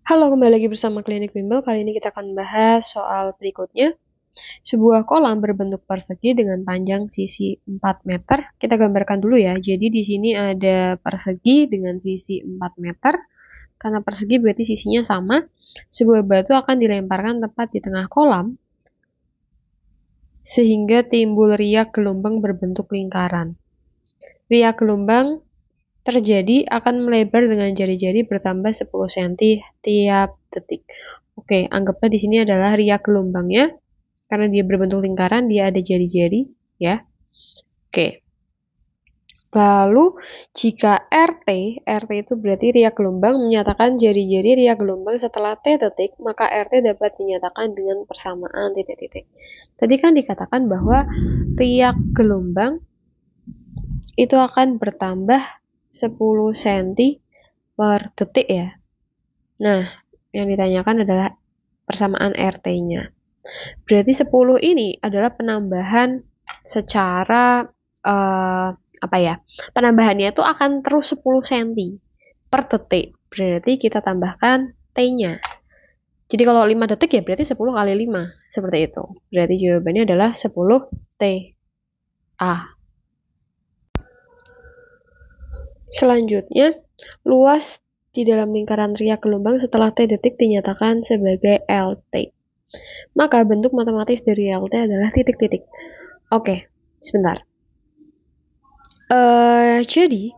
Halo, kembali lagi bersama Klinik Bimbel. Kali ini kita akan bahas soal berikutnya. Sebuah kolam berbentuk persegi dengan panjang sisi 4 meter. Kita gambarkan dulu ya. Jadi di sini ada persegi dengan sisi 4 meter. Karena persegi berarti sisinya sama. Sebuah batu akan dilemparkan tepat di tengah kolam sehingga timbul riak gelombang berbentuk lingkaran. Riak gelombang terjadi akan melebar dengan jari-jari bertambah 10 cm tiap detik. Oke, anggaplah di sini adalah riak gelombangnya. Karena dia berbentuk lingkaran, dia ada jari-jari, ya. Oke. Lalu, jika RT itu berarti riak gelombang menyatakan jari-jari riak gelombang setelah T detik, maka RT dapat dinyatakan dengan persamaan titik-titik. Tadi kan dikatakan bahwa riak gelombang itu akan bertambah 10 cm per detik ya. Nah, yang ditanyakan adalah persamaan RT-nya. Berarti 10 ini adalah penambahan secara penambahannya itu akan terus 10 cm per detik. Berarti kita tambahkan T-nya. Jadi kalau 5 detik ya berarti 10 kali 5. Seperti itu. Berarti jawabannya adalah 10 T. A. Selanjutnya, luas di dalam lingkaran riak gelombang setelah T detik dinyatakan sebagai LT. Maka bentuk matematis dari LT adalah titik-titik. Oke, sebentar. Jadi,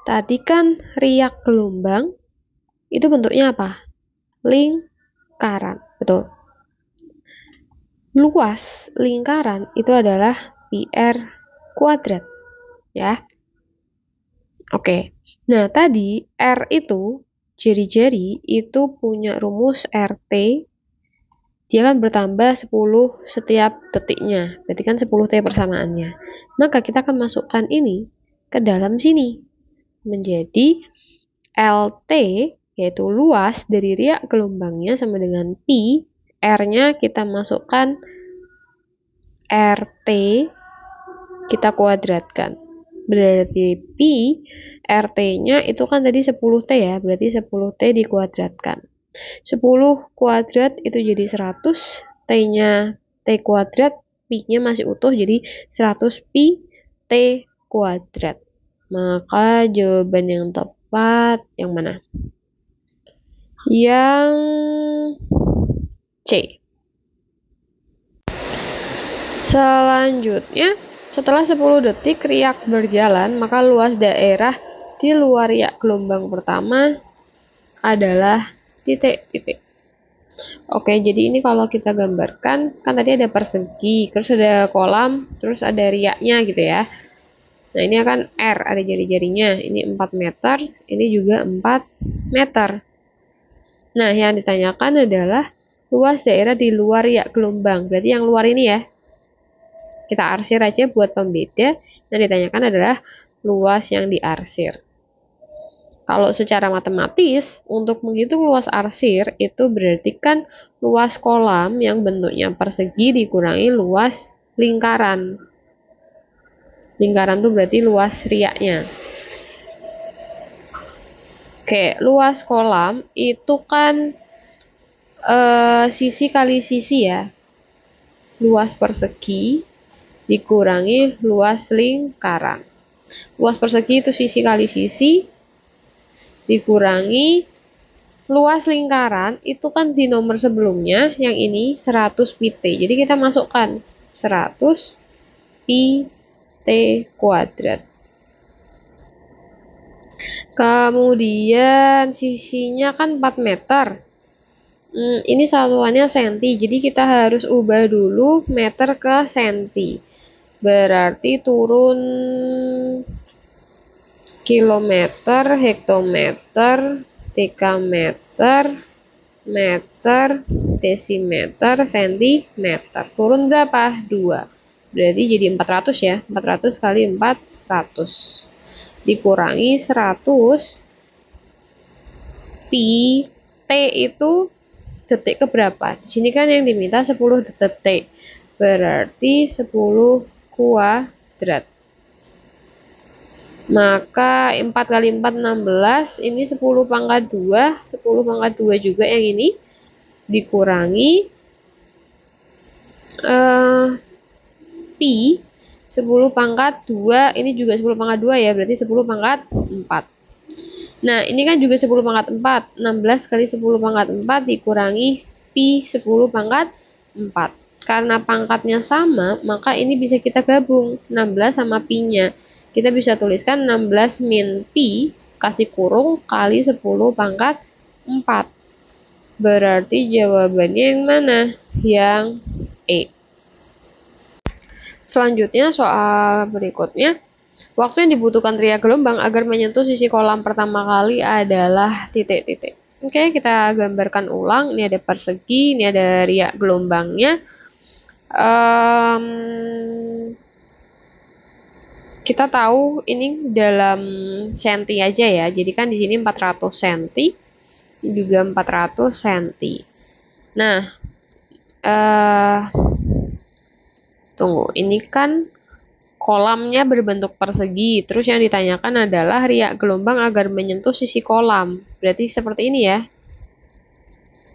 tadi kan riak gelombang itu bentuknya apa? Lingkaran, betul. Luas lingkaran itu adalah PR kuadrat, ya. Oke, nah tadi R itu, jari-jari itu punya rumus RT, dia kan bertambah 10 setiap detiknya, berarti kan 10 T persamaannya. Maka kita akan masukkan ini ke dalam sini, menjadi LT, yaitu luas dari riak gelombangnya sama dengan Pi, R-nya kita masukkan RT, kita kuadratkan. Berarti Pi, RT-nya itu kan tadi 10T ya, berarti 10T dikuadratkan. 10 kuadrat itu jadi 100, T-nya T kuadrat, Pi-nya masih utuh, jadi 100 Pi T kuadrat. Maka jawaban yang tepat yang mana? Yang C. Selanjutnya, setelah 10 detik riak berjalan, maka luas daerah di luar riak gelombang pertama adalah titik-titik. Oke, jadi ini kalau kita gambarkan, kan tadi ada persegi, terus ada kolam, terus ada riaknya gitu ya. Nah, ini akan R, ada jari-jarinya. Ini 4 meter, ini juga 4 meter. Nah, yang ditanyakan adalah luas daerah di luar riak gelombang. Berarti yang luar ini ya. Kita arsir aja buat pembeda. Yang ditanyakan adalah luas yang diarsir. Kalau secara matematis, untuk menghitung luas arsir, itu berarti kan luas kolam yang bentuknya persegi dikurangi luas lingkaran. Lingkaran itu berarti luas riaknya. Oke, luas kolam itu kan sisi kali sisi ya. Luas persegi dikurangi luas lingkaran. Luas persegi itu sisi kali sisi, dikurangi luas lingkaran, itu kan di nomor sebelumnya, yang ini 100 pt. Jadi kita masukkan 100 pt kuadrat. Kemudian sisinya kan 4 meter. Ini satuannya senti, jadi kita harus ubah dulu meter ke senti. Berarti turun kilometer, hektometer, dekameter, meter, desimeter, sentimeter. Turun berapa? 2. Berarti jadi 400 ya. 400 kali 400. Dikurangi 100. Pi T itu detik keberapa? Di sini kan yang diminta 10 detik. Berarti 10 kuadrat. Maka 4 kali 4 16, ini 10 pangkat 2, 10 pangkat 2 juga yang ini, dikurangi pi 10 pangkat 2, ini juga 10 pangkat 2 ya, berarti 10 pangkat 4. Nah, ini kan juga 10 pangkat 4, 16 kali 10 pangkat 4 dikurangi pi 10 pangkat 4. Karena pangkatnya sama, maka ini bisa kita gabung, 16 sama pi-nya. Kita bisa tuliskan 16 min pi kasih kurung kali 10 pangkat 4. Berarti jawabannya yang mana? Yang E. Selanjutnya soal berikutnya. Waktu yang dibutuhkan riak gelombang agar menyentuh sisi kolam pertama kali adalah titik-titik. Oke, kita gambarkan ulang. Ini ada persegi, ini ada riak gelombangnya. Kita tahu ini dalam senti aja ya. Jadi kan di sini 400 senti, ini juga 400 senti. Nah, tunggu, ini kan kolamnya berbentuk persegi. Terus yang ditanyakan adalah riak gelombang agar menyentuh sisi kolam. Berarti seperti ini ya.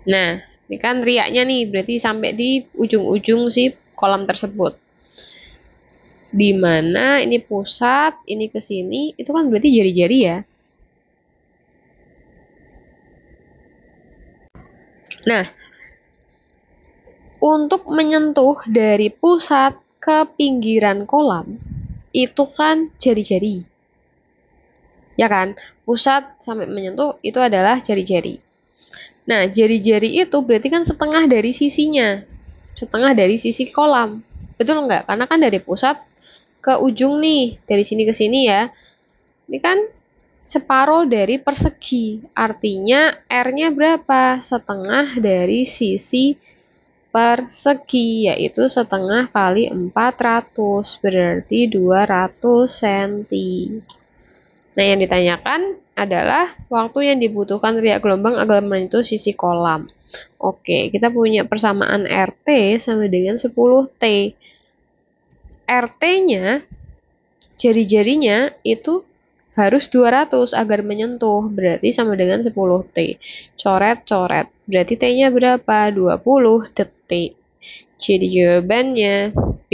Nah, ini kan riaknya nih, berarti sampai di ujung-ujung si kolam tersebut. Di mana ini pusat, ini ke sini, itu kan berarti jari-jari ya. Nah, untuk menyentuh dari pusat ke pinggiran kolam, itu kan jari-jari. Ya kan? Pusat sampai menyentuh itu adalah jari-jari. Nah, jari-jari itu berarti kan setengah dari sisinya. Setengah dari sisi kolam. Betul nggak? Karena kan dari pusat ke ujung nih. Dari sini ke sini ya. Ini kan separuh dari persegi. Artinya R-nya berapa? Setengah dari sisi persegi, yaitu setengah kali 400, berarti 200 cm. Nah, yang ditanyakan adalah waktu yang dibutuhkan riak gelombang agar menyentuh sisi kolam. Oke, kita punya persamaan RT sama dengan 10T. RT-nya, jari-jarinya itu harus 200 agar menyentuh, berarti sama dengan 10T. Coret-coret, berarti T-nya berapa? 20 detik. Jadi jawabannya B.